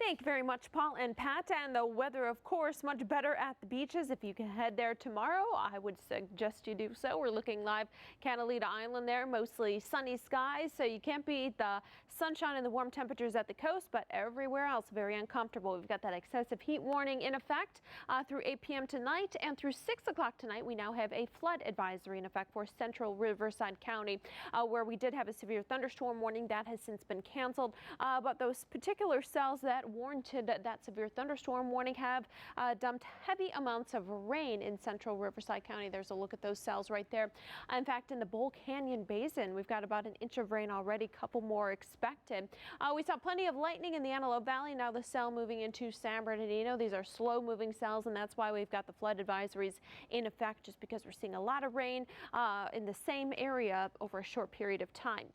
Thank you very much, Paul and Pat. And the weather, of course, much better at the beaches. If you can head there tomorrow, I would suggest you do so. We're looking live Catalina Island there, mostly sunny skies, so you can't beat the sunshine and the warm temperatures at the coast, but everywhere else very uncomfortable. We've got that excessive heat warning in effect through 8 p.m. tonight, and through 6 o'clock tonight we now have a flood advisory in effect for central Riverside County, where we did have a severe thunderstorm warning that has since been canceled, but those particular cells that warranted that severe thunderstorm warning have dumped heavy amounts of rain in central Riverside County. There's a look at those cells right there. In fact, in the Bull Canyon Basin, we've got about an inch of rain already, couple more expected. We saw plenty of lightning in the Antelope Valley. Now the cell moving into San Bernardino. These are slow moving cells, and that's why we've got the flood advisories in effect, just because we're seeing a lot of rain in the same area over a short period of time.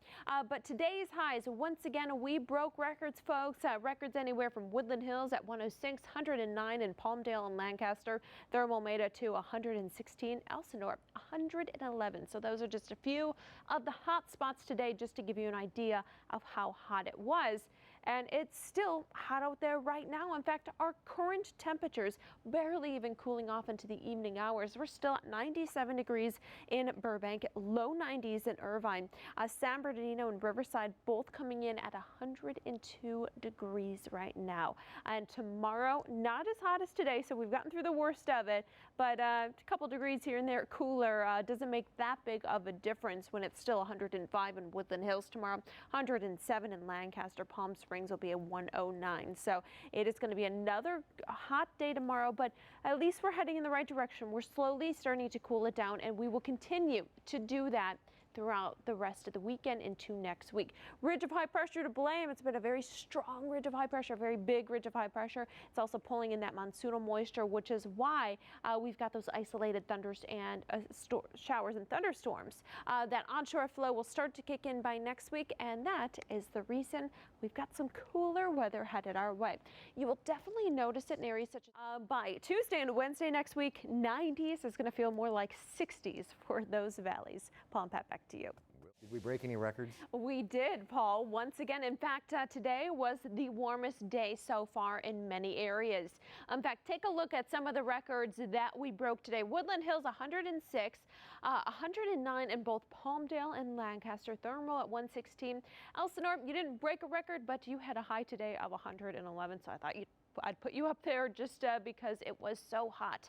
But today's highs, once again, we broke records, folks. Records anywhere from Woodland Hills at 106, 109 in Palmdale and Lancaster. Thermal made it to 116, Elsinore 111. So those are just a few of the hot spots today, just to give you an idea of how hot it was. And it's still hot out there right now. In fact, our current temperatures barely even cooling off into the evening hours. We're still at 97 degrees in Burbank, low 90s in Irvine. San Bernardino and Riverside both coming in at 102 degrees right now. And tomorrow, not as hot as today, so we've gotten through the worst of it, but a couple degrees here and there cooler doesn't make that big of a difference when it's still 105 in Woodland Hills tomorrow, 107 in Lancaster. Palm Springs will be a 109. So it is going to be another hot day tomorrow, but at least we're heading in the right direction. We're slowly starting to cool it down, and we will continue to do that throughout the rest of the weekend into next week. Ridge of high pressure to blame. It's been a very strong ridge of high pressure, a very big ridge of high pressure. It's also pulling in that monsoonal moisture, which is why we've got those isolated thunders and showers and thunderstorms. That onshore flow will start to kick in by next week, and that is the reason we've got some cooler weather headed our way. You will definitely notice it in areas such as by Tuesday and Wednesday next week, 90s is going to feel more like 60s for those valleys. Paul and Pat, back to you. Did we break any records? We did, Paul. Once again, in fact, today was the warmest day so far in many areas. In fact, take a look at some of the records that we broke today. Woodland Hills 106, 109 in both Palmdale and Lancaster. Thermal at 116. Elsinore, you didn't break a record, but you had a high today of 111, so I thought I'd put you up there just because it was so hot.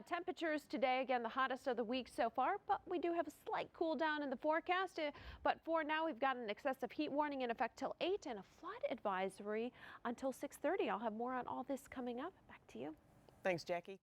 Temperatures today, again, the hottest of the week so far, but we do have a slight cool down in the forecast. But for now, we've got an excessive heat warning in effect till 8 and a flood advisory until 6:30. I'll have more on all this coming up. Back to you. Thanks, Jackie.